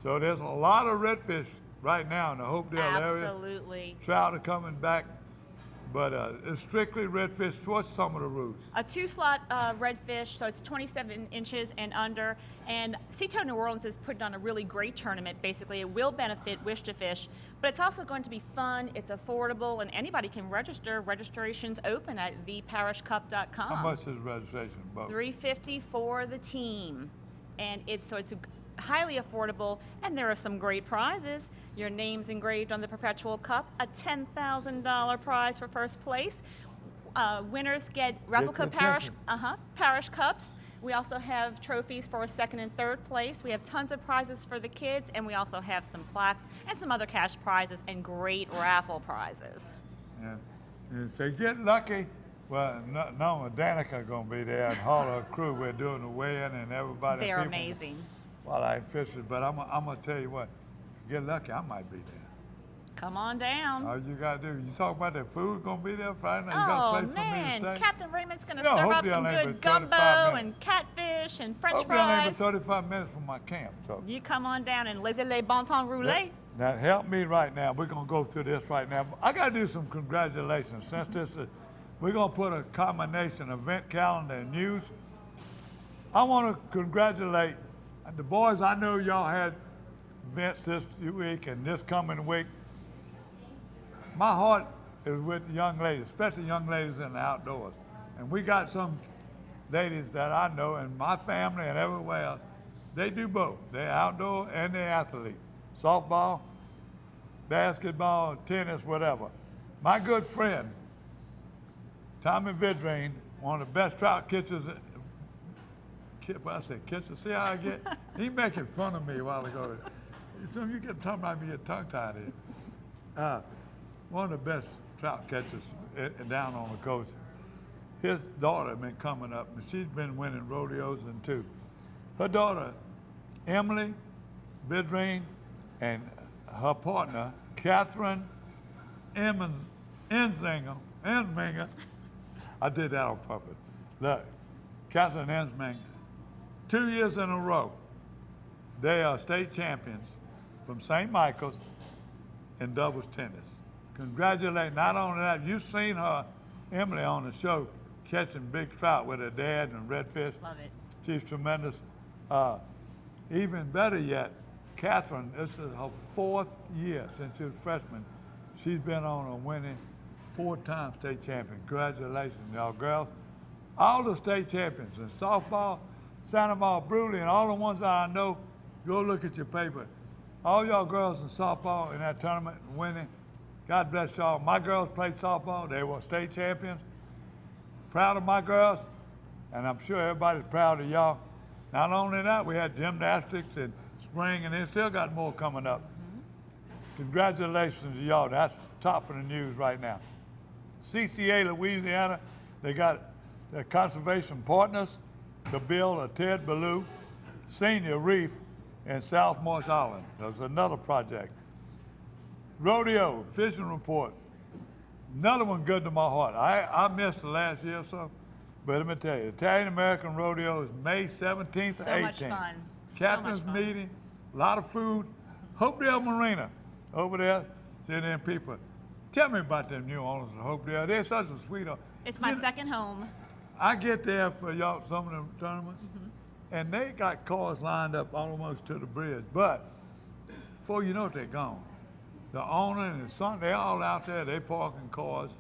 [SPEAKER 2] So there's a lot of redfish right now in the Hopedale area.
[SPEAKER 13] Absolutely.
[SPEAKER 2] Trout are coming back, but it's strictly redfish. What's some of the rules?
[SPEAKER 13] A 2-slot redfish, so it's 27 inches and under. And CETO New Orleans is putting on a really great tournament. Basically, it will benefit Wish to Fish, but it's also going to be fun. It's affordable, and anybody can register. Registration's open at theparishcup.com.
[SPEAKER 2] How much is registration? About?
[SPEAKER 13] $350 for the team, and it's highly affordable, and there are some great prizes. Your name's engraved on the Perpetual Cup, a $10,000 prize for first place. Winners get replica parish cups. We also have trophies for 2nd and 3rd place. We have tons of prizes for the kids, and we also have some plaques and some other cash prizes and great raffle prizes.
[SPEAKER 2] Yeah. If they get lucky, well, no, Danica going to be there and all her crew. We're doing the weigh-in and everybody.
[SPEAKER 13] They're amazing.
[SPEAKER 2] While I fish it, but I'm going to tell you what, if you get lucky, I might be there.
[SPEAKER 13] Come on down.
[SPEAKER 2] All you got to do, you talk about that food going to be there Friday night? You got
[SPEAKER 13] Oh,
[SPEAKER 2] a place for me
[SPEAKER 13] man.
[SPEAKER 2] to stay?
[SPEAKER 13] Captain Raymond's going to
[SPEAKER 2] Yeah,
[SPEAKER 13] serve up
[SPEAKER 2] Hopedale
[SPEAKER 13] some
[SPEAKER 2] ain't
[SPEAKER 13] good
[SPEAKER 2] but 35
[SPEAKER 13] gumbo
[SPEAKER 2] minutes.
[SPEAKER 13] and catfish and French
[SPEAKER 2] Hopedale ain't
[SPEAKER 13] fries.
[SPEAKER 2] but 35 minutes from my camp. So
[SPEAKER 13] You come on down and laissez les bon temps rouler.
[SPEAKER 2] Now, help me right now. We're going to go through this right now. I got to do some congratulations. Since this is, we're going to put a combination event calendar and news. I want to congratulate the boys. I know y'all had events this week and this coming week. My heart is with young ladies, especially young ladies in the outdoors. And we got some ladies that I know and my family and everywhere else. They do both. They're outdoor and they're athletes. Softball, basketball, tennis, whatever. My good friend, Tommy Vidrine, one of the best trout catchers. I said catcher, see how I get? He making fun of me a while ago. So you get talking about me, get tongue-tied here. One of the best trout catchers down on the coast. His daughter been coming up, and she's been winning rodeos and too. Her daughter, Emily Vidrine, and her partner, Catherine Ensminger. I did that on purpose. Look, Catherine Ensminger. 2 years in a row, they are state champions from St. Michael's in doubles tennis. Congratulate, not only that, you've seen her, Emily, on the show catching big trout with her dad and redfish.
[SPEAKER 13] Love it.
[SPEAKER 2] She's tremendous. Even better yet, Catherine, this is her 4th year since she was a freshman. She's been on a winning 4-time state champion. Congratulations, y'all girls. All the state champions in softball, Santa Maria Brewley, and all the ones that I know, go look at your paper. All y'all girls in softball in that tournament winning, God bless y'all. My girls played softball. They were state champions. Proud of my girls, and I'm sure everybody's proud of y'all. Not only that, we had gymnastics in spring, and then still got more coming up. Congratulations to y'all. That's top of the news right now. CCA Louisiana, they got their conservation partners to build a Ted Ballou Senior Reef in South Marsh Island. There's another project. Rodeo, fishing report. Another one good to my heart. I missed the last year or so, but let me tell you, Italian American Rodeo is May 17th to 18th.
[SPEAKER 13] So much fun.
[SPEAKER 2] Captain's
[SPEAKER 13] so much fun.
[SPEAKER 2] meeting, a lot of food. Hopedale Marina over there, seeing them people. Tell me about them new owners of Hopedale. They're such a sweetheart.
[SPEAKER 13] It's my second home.
[SPEAKER 2] I get there for y'all some of them tournaments, and they got cars lined up almost to the bridge. But before you know it, they're gone. The owner and his son, they're all out there. They parking cars.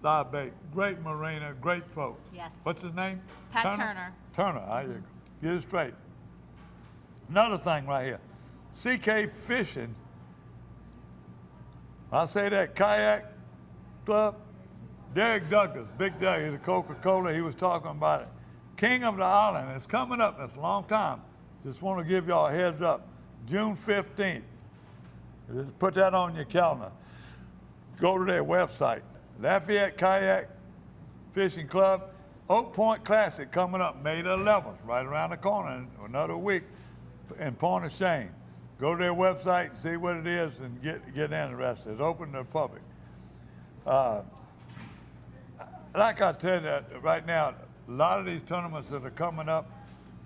[SPEAKER 2] Live bait. Great marina, great folks.
[SPEAKER 13] Yes.
[SPEAKER 2] What's his name?
[SPEAKER 13] Pat Turner.
[SPEAKER 2] Turner, there you go. Get it straight. Another thing right here. CK Fishing. I say that kayak club. Derek Douglas, Big Doug, he's a Coca-Cola. He was talking about it. King of the Island. It's coming up. It's a long time. Just want to give y'all a heads up. June 15th. Just put that on your calendar. Go to their website. Lafayette Kayak Fishing Club. Oak Point Classic coming up May the 11th, right around the corner in another week in Point of Shane. Go to their website, see what it is, and get interested. It's open to the public. Like I tell you right now, a lot of these tournaments that are coming up,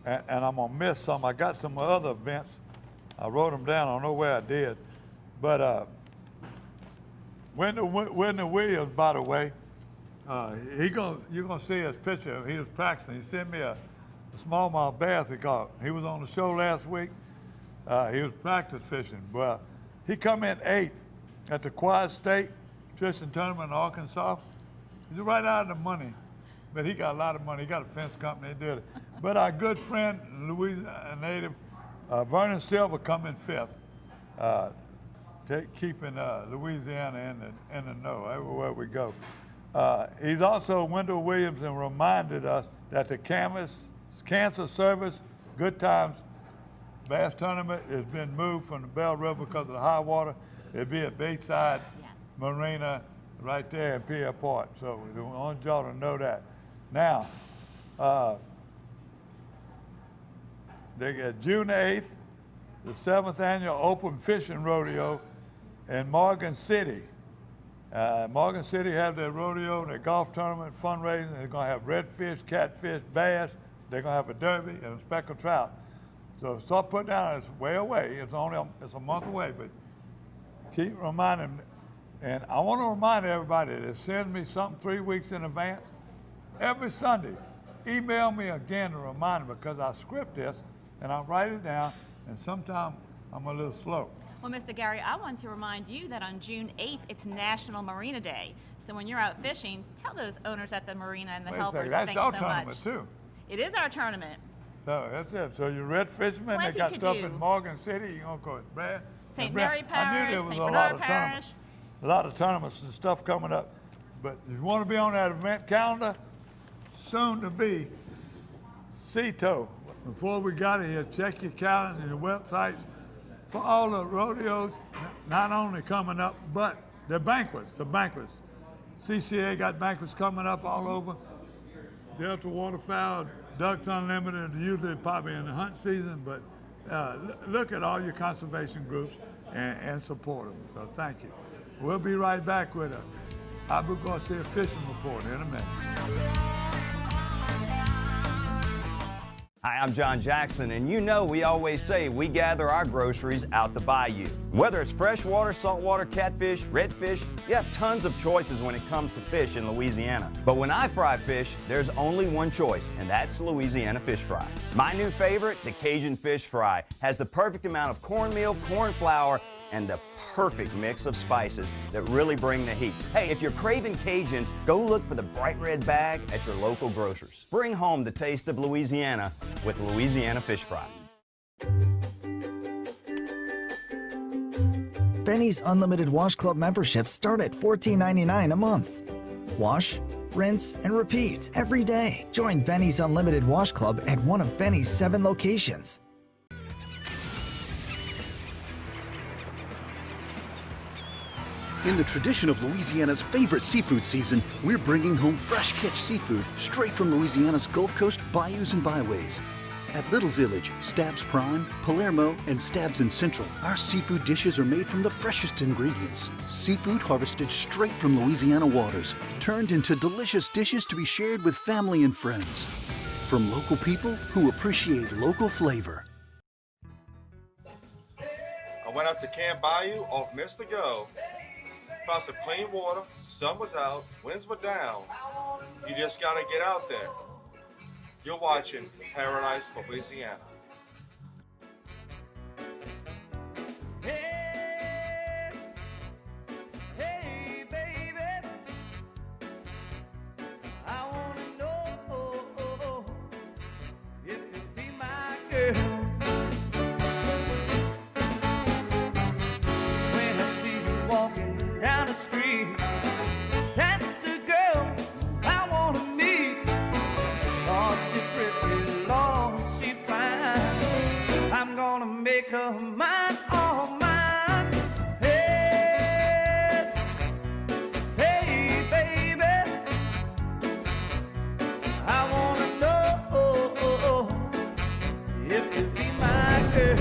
[SPEAKER 2] and I'm gonna miss some. I got some other events. I wrote them down. I don't know where I did, but Wendell Williams, by the way, you're gonna see his picture. He was practicing. He sent me a smallmouth bass he caught. He was on the show last week. He was practice fishing. Well, he come in 8th at the Quad State Fishing Tournament in Arkansas. He's right out of the money, but he got a lot of money. He got a fence company, he did it. But our good friend, Louisiana native, Vernon Silver come in 5th, keeping Louisiana in the know everywhere we go. He's also Wendell Williams and reminded us that the Cancer Service Good Times Bass Tournament has been moved from the Bell River because of the high water. It'll be at Bayside Marina right there in Pierre Port. So we want y'all to know that. Now, they got June 8th, the 7th annual Open Fishing Rodeo in Morgan City. Morgan City have their rodeo, their golf tournament, fundraising. They're going to have redfish, catfish, bass. They're going to have a derby and a speckled trout. So start putting down. It's way away. It's a month away, but keep reminding me. And I want to remind everybody that send me something 3 weeks in advance. Every Sunday, email me again to remind me, because I script this and I write it down, and sometimes I'm a little slow.
[SPEAKER 13] Well, Mr. Gary, I want to remind you that on June 8th, it's National Marina Day. So when you're out fishing, tell those owners at the marina and the helpers
[SPEAKER 2] that's
[SPEAKER 13] thanks
[SPEAKER 2] your
[SPEAKER 13] so
[SPEAKER 2] tournament
[SPEAKER 13] much.
[SPEAKER 2] too.
[SPEAKER 13] It is our tournament.
[SPEAKER 2] So that's it. So you red fishermen, they got stuff in Morgan City. You gonna go Brad?
[SPEAKER 13] St. Mary Parish, St.
[SPEAKER 2] a lot
[SPEAKER 13] Bernard
[SPEAKER 2] of
[SPEAKER 13] Parish.
[SPEAKER 2] tournaments. A lot of tournaments and stuff coming up. But if you want to be on that event calendar, soon to be CETO. Before we got here, check your calendar and your websites for all the rodeos, not only coming up, but the banquets. CCA got banquets coming up all over. Delta Waterfowl, Ducks Unlimited, usually probably in the hunt season, but look at all your conservation groups and support them. So thank you. We'll be right back with Abu Garcia Fishing Report in a minute.
[SPEAKER 14] Hi, I'm John Jackson, and you know we always say we gather our groceries out the bayou. Whether it's freshwater, saltwater, catfish, redfish, you have tons of choices when it comes to fish in Louisiana. But when I fry fish, there's only one choice, and that's Louisiana fish fry. My new favorite, the Cajun fish fry, has the perfect amount of cornmeal, corn flour, and the perfect mix of spices that really bring the heat. Hey, if you're craving Cajun, go look for the bright red bag at your local grocers. Bring home the taste of Louisiana with Louisiana Fish Fry.
[SPEAKER 15] Benny's Unlimited Wash Club memberships start at $14.99 a month. Wash, rinse, and repeat every day. Join Benny's Unlimited Wash Club at one of Benny's 7 locations.
[SPEAKER 7] In the tradition of Louisiana's favorite seafood season, we're bringing home fresh catch seafood straight from Louisiana's Gulf Coast bayous and byways. At Little Village, Stabs Prime, Palermo, and Stabs in Central, our seafood dishes are made from the freshest ingredients. Seafood harvested straight from Louisiana waters, turned into delicious dishes to be shared with family and friends. From local people who appreciate local flavor.
[SPEAKER 16] I went out to Camp Bayou off Mr. Go. Found some clean water, sun was out, winds were down. You just gotta get out there. You're watching Paradise, Louisiana.
[SPEAKER 17] Hey, baby, I wanna know if you'll be my girl. When I see you walking down the street, that's the girl I wanna meet. Lord, she pretty, Lord, she fine. I'm gonna make her mine, all mine. Hey, hey, baby, I wanna know if you'll be my girl.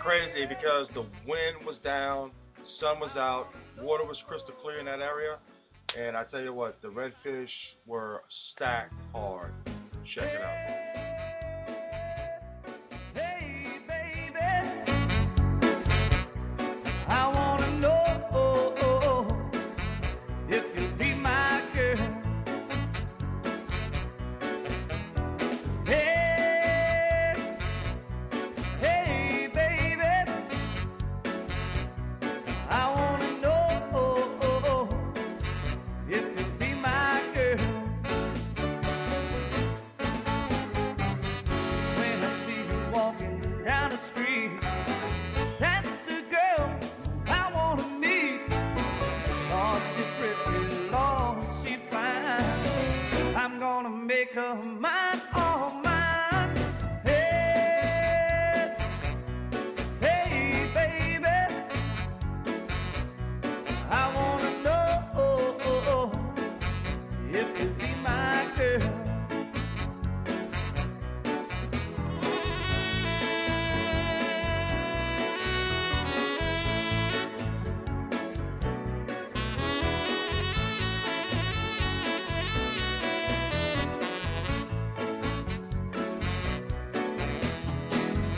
[SPEAKER 16] crazy because the wind was down, sun was out, water was crystal clear in that area. And I tell you what, the redfish were stacked hard. Check it out.
[SPEAKER 17] Hey, baby, I wanna know if you'll be my girl. Hey, hey, baby, I wanna know if you'll be my girl. When I see you walking down the street, that's the girl I wanna meet. Lord, she's pretty, Lord, she's fine. I'm gonna make her mine, all mine. Hey, hey, baby, I wanna know if you'll be my girl.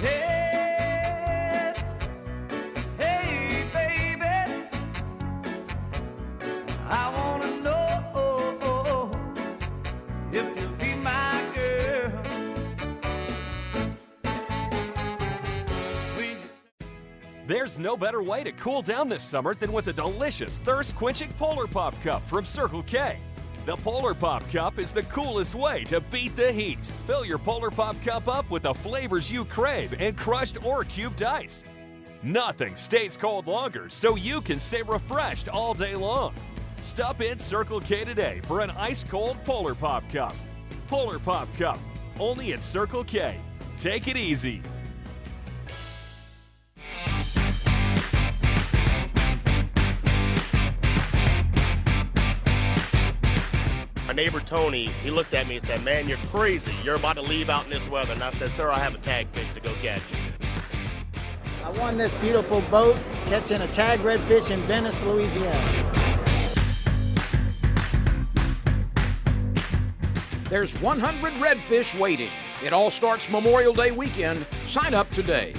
[SPEAKER 17] Hey, hey, baby, I wanna know if you'll be my girl.
[SPEAKER 18] There's no better way to cool down this summer than with a delicious thirst-quenching Polar Pop Cup from Circle K. The Polar Pop Cup is the coolest way to beat the heat. Fill your Polar Pop Cup up with the flavors you crave in crushed or cubed ice. Nothing stays cold longer, so you can stay refreshed all day long. Stop in Circle K today for an ice-cold Polar Pop Cup. Polar Pop Cup, only at Circle K. Take it easy.
[SPEAKER 19] My neighbor Tony, he looked at me and said, "Man, you're crazy. You're about to leave out in this weather." And I said, "Sir, I have a tag fish to go catch."
[SPEAKER 20] I won this beautiful boat catching a tag redfish in Venice, Louisiana.
[SPEAKER 1] There's 100 redfish waiting. It all starts Memorial Day weekend. Sign up today.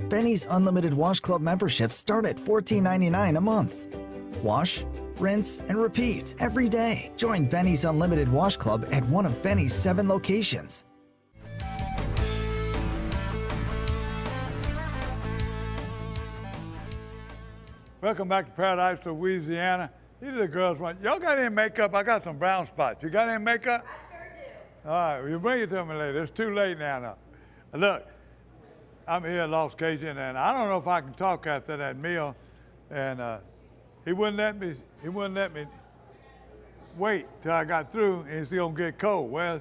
[SPEAKER 15] Benny's Unlimited Wash Club memberships start at $14.99 a month. Wash, rinse, and repeat every day. Join Benny's Unlimited Wash Club at one of Benny's 7 locations.
[SPEAKER 2] Welcome back to Paradise, Louisiana. These are the girls. Y'all got any makeup? I got some brown spots. You got any makeup? I sure do. All right, well, you bring it to me later. It's too late now. Look, I'm here at Lost Cajun, and I don't know if I can talk after that meal. And he wouldn't let me wait till I got through, and it's gonna get cold. Well,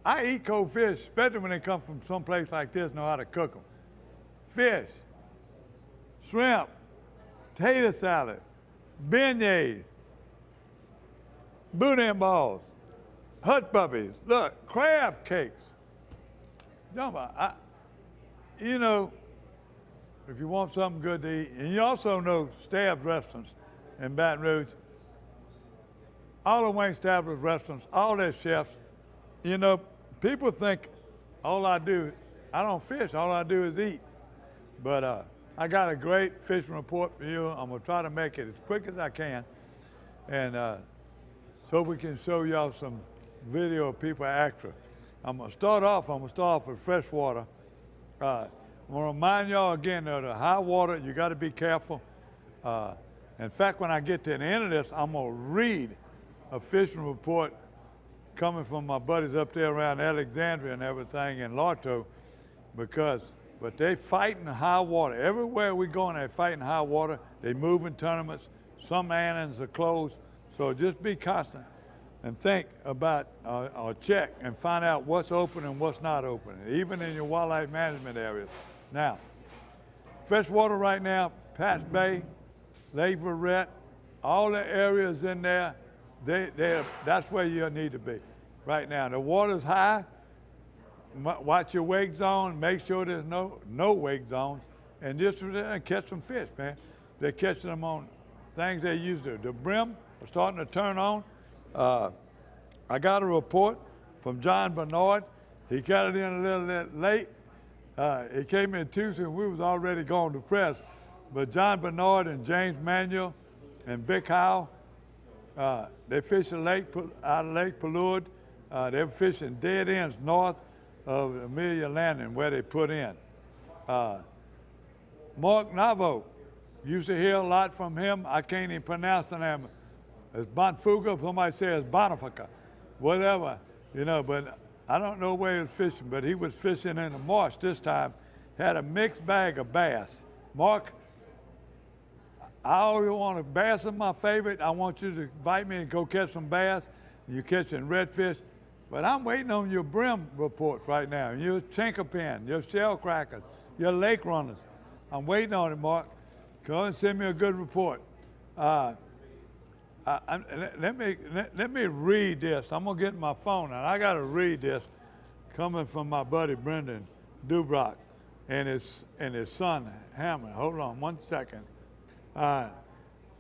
[SPEAKER 2] I eat cold fish, especially when they come from some place like this, know how to cook them. Fish, shrimp, tater salad, beignets, boudin balls, hut puppies, look, crab cakes. You know, if you want something good to eat, and you also know Stab's restaurants in Baton Rouge, all the Wayne Stab's restaurants, all their chefs, you know, people think I don't fish, all I do is eat. But I got a great fishing report for you. I'm gonna try to make it as quick as I can. And so we can show y'all some video of people extra. I'm gonna start off with freshwater. I'm gonna remind y'all again of the high water, you gotta be careful. In fact, when I get to the end of this, I'm gonna read a fishing report coming from my buddies up there around Alexandria and everything in Larto, but they fighting high water. Everywhere we going, they fighting high water. They moving tournaments. Some annans are closed. So just be constant and think about or check and find out what's open and what's not open, even in your wildlife management areas. Now, freshwater right now, Pat's Bay, Lake Verret, all the areas in there, that's where you need to be right now. The water's high, watch your wake zone, make sure there's no wake zones, and just catch some fish, man. They're catching them on things they used to. The brim are starting to turn on. I got a report from John Bernard. He got it in a little bit late. It came in Tuesday, and we was already going to press. But John Bernard and James Manuel and Vic Howe, they fish a lake out of Lake Palourde. They were fishing dead ends north of Amelia Landing where they put in. Mark Navo, used to hear a lot from him. I can't even pronounce the name. It's Bonfuga, somebody says Bonifaca, whatever, you know, but I don't know where he was fishing, but he was fishing in the marsh this time, had a mixed bag of bass. Mark, I always want to, bass is my favorite. I want you to invite me and go catch some bass. You're catching redfish, but I'm waiting on your brim reports right now, your chinkerpin, your shell crackers, your lake runners. I'm waiting on it, Mark. Come and send me a good report. Let me read this. I'm gonna get my phone, and I gotta read this, coming from my buddy Brendan Dubrock and his son Hammond. Hold on 1 second.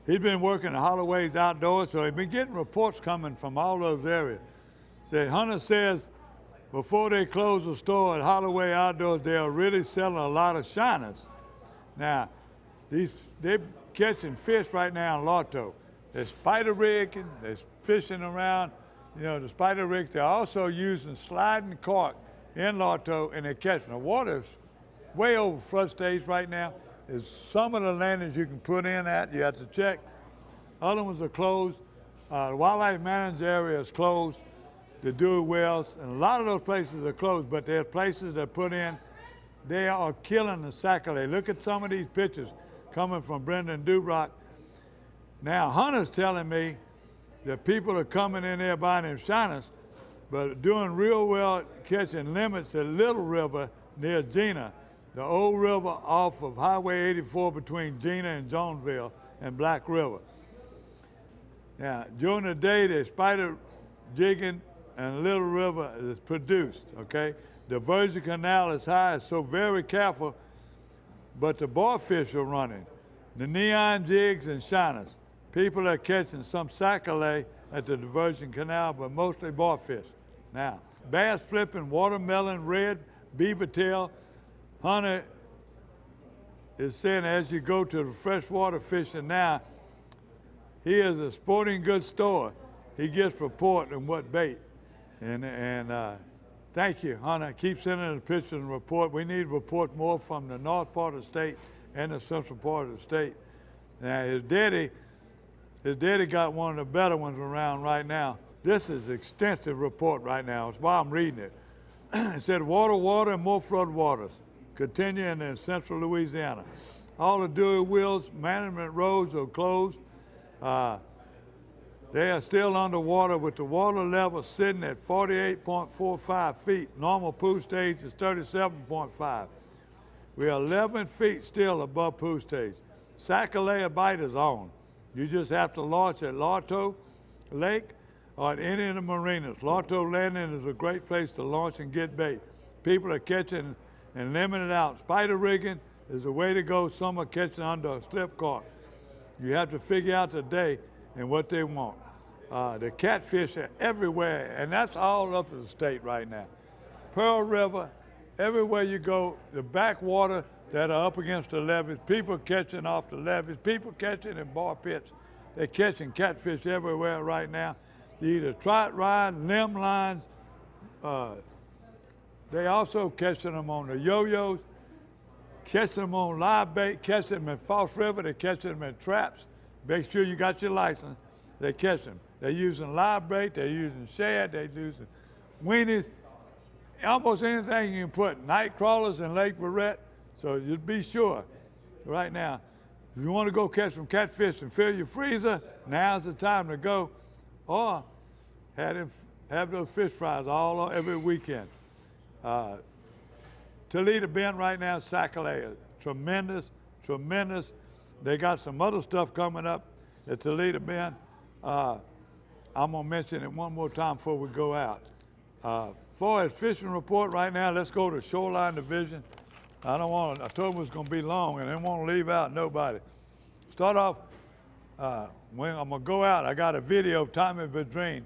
[SPEAKER 2] He's been working at Holloway's Outdoors, so he's been getting reports coming from all those areas. Say, Hunter says before they close the store at Holloway Outdoors, they are really selling a lot of shiners. Now, they're catching fish right now in Lotto. They're spider rigging, they're fishing around, you know, the spider rigs. They're also using sliding cork in Lotto, and they're catching. The water's way over flood stage right now. There's some of the landings you can put in at, you have to check. Other ones are closed. The wildlife management area is closed. The Dewey Wells, and a lot of those places are closed, but there are places that put in, they are killing the sac-a-lait. Look at some of these pictures coming from Brendan Dubrock. Now, Hunter's telling me that people are coming in there buying them shiners, but doing real well catching limits at Little River near Gina, the old river off of Highway 84 between Gina and Jonesville and Black River. Now, during the day, they're spider jigging and Little River is produced, okay? The Virgin Canal is high, so very careful, but the boarfish are running. The neon jigs and shiners. People are catching some sac-a-lait at the Diversion Canal, but mostly boarfish. Now, bass flipping, watermelon, red, beaver tail. Hunter is saying as you go to the freshwater fishing now, he is a sporting goods store. He gets report on what bait. And thank you, Hunter. Keep sending the pictures and report. We need reports more from the north part of the state and the central part of the state. Now, his daddy got one of the better ones around right now. This is extensive report right now. That's why I'm reading it. It said water, and more flood waters continuing in central Louisiana. All the Dewey Wells management roads are closed. They are still underwater with the water level sitting at 48.45 feet. Normal pool stage is 37.5. We are 11 feet still above pool stage. Sac-a-lait bite is on. You just have to launch at Lotto Lake or at any of the marinas. Lotto Landing is a great place to launch and get bait. People are catching and limited out. Spider rigging is the way to go. Some are catching under a slip cork. You have to figure out the day and what they want. The catfish are everywhere, and that's all up to the state right now. Pearl River, everywhere you go, the backwater that are up against the levees, people catching off the levees, people catching in bar pits. They're catching catfish everywhere right now. You either trot ride, limb lines. They also catching them on the yo-yos, catching them on live bait, catching them in False River, they're catching them in traps. Make sure you got your license. They catch them. They're using live bait, they're using shad, they're using weenies, almost anything you can put. Night crawlers in Lake Barrett. So just be sure right now, if you want to go catch some catfish and fill your freezer, now's the time to go. Or have those fish fries every weekend. Toledo Bend right now, sac-a-lait, tremendous. They got some other stuff coming up at Toledo Bend. I'm gonna mention it one more time before we go out. far as fishing report right now, let's go to Shoreline Division. I told them it was going to be long, and I didn't want to leave out nobody. Start off, when I'm going to go out, I got a video of Tommy Vadrine.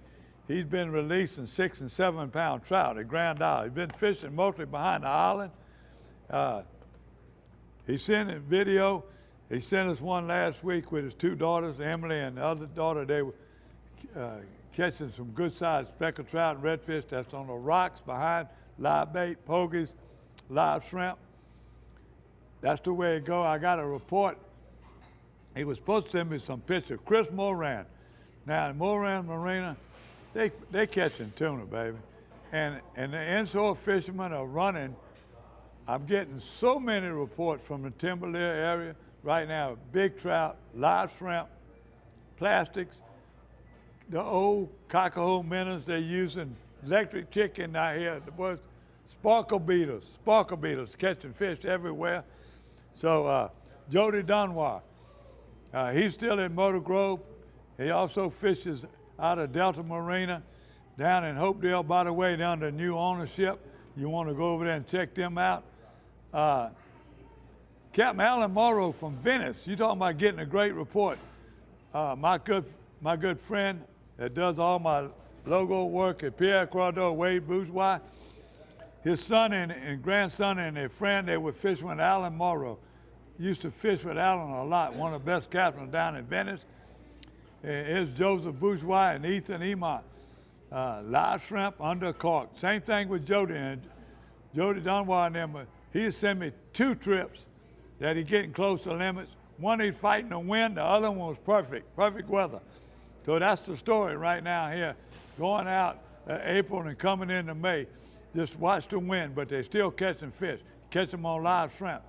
[SPEAKER 2] He's been releasing 6 and 7 pound trout at Grand Isle. He's been fishing mostly behind the island. He sent a video. He sent us one last week with his 2 daughters, Emily and the other daughter. They were catching some good-sized speckled trout and redfish that's on the rocks behind, live bait, pogies, live shrimp. That's the way it go. I got a report. He was supposed to send me some pictures. Chris Moran. Now, in Moran Marina, they catching tuna, baby. And the inshore fishermen are running. I'm getting so many reports from the Timberlake area right now. Big trout, live shrimp, plastics, the old cockerhole minnows they're using, electric chicken out here. The boys, sparkle beetles catching fish everywhere. So Jody Dunbar, he's still in Motor Grove. He also fishes out of Delta Marina down in Hopedale, by the way, down to new ownership. You want to go over there and check them out. Captain Alan Morrow from Venice, you talking about getting a great report. My good friend that does all my logo work at Pierre Crawdor, Wade Bourgeois, his son and grandson and their friend, they were fishing with Alan Morrow. Used to fish with Alan a lot, one of the best captains down in Venice. Here's Joseph Bourgeois and Ethan Emont. Live shrimp under cork. Same thing with Jody. And Jody Dunbar and them, he sent me 2 trips that he's getting close to limits. One he's fighting the wind, the other one was perfect weather. So that's the story right now here. Going out April and coming into May. Just watch the wind, but they're still catching fish. Catch them on live shrimp.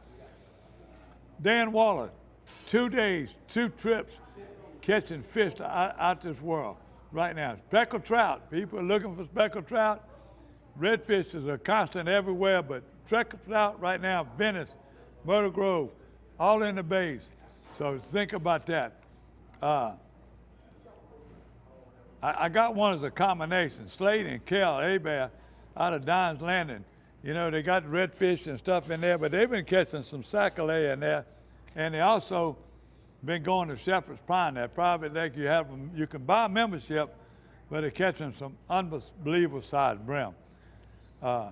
[SPEAKER 2] Dan Waller, 2 days, 2 trips, catching fish out this world right now. Speckled trout, people are looking for speckled trout. Redfish is a constant everywhere, but speckled trout right now, Venice, Myrtle Grove, all in the bays. So think about that. I got one as a combination, Slade and Kel Abear out of Dines Landing. You know, they got redfish and stuff in there, but they've been catching some sac-a-lait in there. And they also been going to Shepherd's Pond, that private lake. You can buy a membership, but they're catching some unbelievable sized brim. I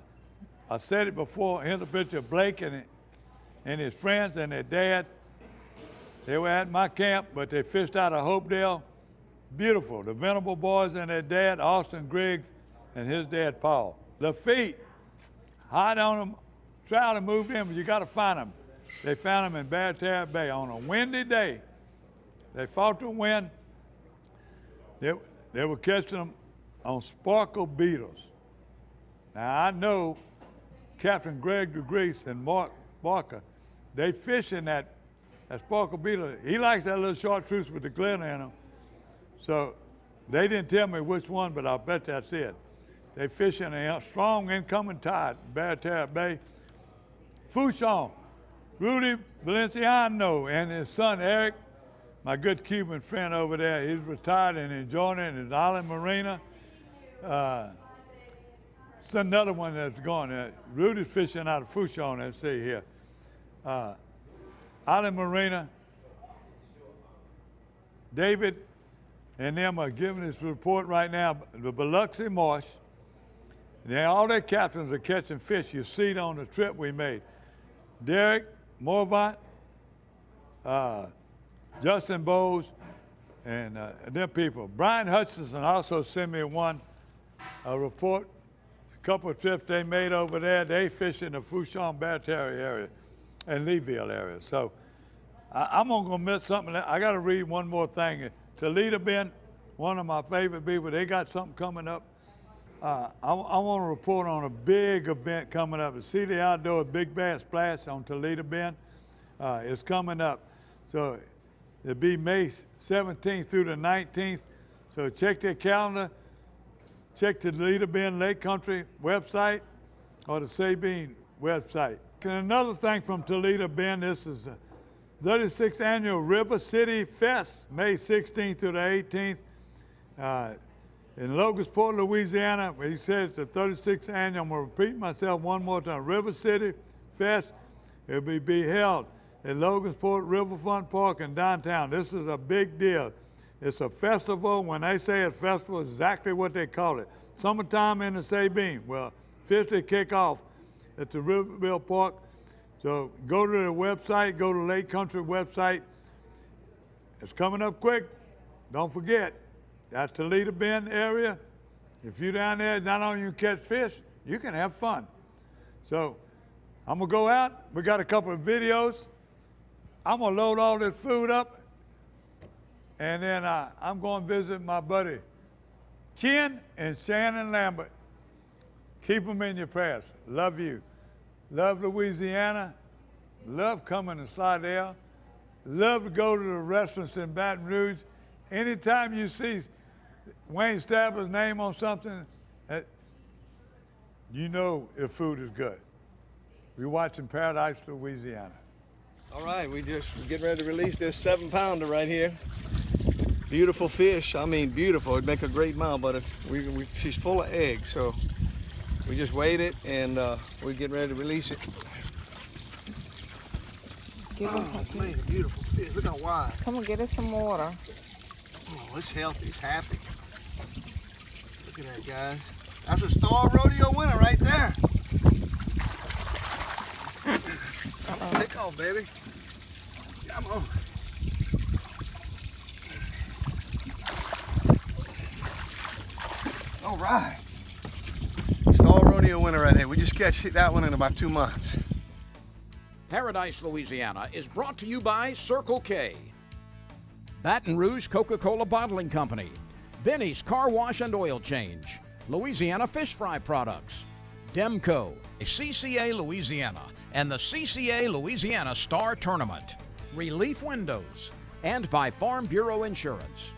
[SPEAKER 2] said it before, here's a picture of Blake and his friends and their dad. They were at my camp, but they fished out of Hopedale. Beautiful. The Venable boys and their dad, Austin Griggs, and his dad, Paul. The feet, hide on them, try to move them, but you got to find them. They found them in Barataria Bay on a windy day. They fought the wind. They were catching them on sparkle beetles. Now, I know Captain Greg DeGrease and Mark Barker, they fish in that sparkle beetle. He likes that little chartreuse with the glitter in them. So they didn't tell me which one, but I bet that's it. They fish in a strong incoming tide, Barataria Bay. Fouchon, Rudy Valenciano, and his son Eric, my good Cuban friend over there, he's retired and enjoying it in his island marina. It's another one that's going there. Rudy's fishing out of Fouchon, let's see here. Island Marina, David and them are giving this report right now. The Biloxi Marsh, all their captains are catching fish. You see it on the trip we made. Derek Morvant, Justin Bowes, and them people. Brian Hutchinson also sent me a report, a couple of trips they made over there. They fish in the Fouchon Barataria area and Leeville area. So I'm going to miss something. I got to read one more thing. Toledo Bend, one of my favorite people, they got something coming up. I want to report on a big event coming up. The City Outdoor Big Bass Splash on Toledo Bend is coming up. So it'll be May 17th through the 19th. So check their calendar. Check the Toledo Bend Lake Country website or the Sabine website. And another thing from Toledo Bend, this is the 36th Annual River City Fest, May 16th through the 18th. In Logansport, Louisiana, he said it's the 36th annual. I'm going to repeat myself one more time. River City Fest, it will be held at Logansport Riverfront Park in downtown. This is a big deal. It's a festival. When they say a festival, exactly what they call it. Summertime in the Sabine. Well, officially kick off at the Riverville Park. So go to the website, go to Lake Country website. It's coming up quick. Don't forget, that's Toledo Bend area. If you're down there, not only you catch fish, you can have fun. So I'm gonna go out. We got a couple of videos. I'm gonna load all this food up, and then I'm going to visit my buddy Ken and Shannon Lambert. Keep them in your prayers. Love you. Love Louisiana. Love coming to Slidell. Love to go to the restaurants in Baton Rouge. Anytime you see Wayne Stabler's name on something, you know the food is good. We're watching Paradise, Louisiana.
[SPEAKER 21] All right, we're getting ready to release this 7-pounder right here. Beautiful fish. I mean, beautiful. It'd make a great mouth, but she's full of eggs, so we just weighed it and we're getting ready to release it. Oh man, beautiful fish. Look how wide.
[SPEAKER 22] Come on, get us some water.
[SPEAKER 21] Oh, it's healthy. It's happy. Look at that, guys. That's a Star Rodeo winner right there. Take off, baby. Come on. All right. Star Rodeo winner right here. We just catch that one in about 2 months.
[SPEAKER 1] Paradise, Louisiana is brought to you by Circle K, Baton Rouge Coca-Cola Bottling Company, Benny's Car Wash and Oil Change, Louisiana Fish Fry Products, Demco, CCA Louisiana, and the CCA Louisiana Star Tournament, Relief Windows, and by Farm Bureau Insurance.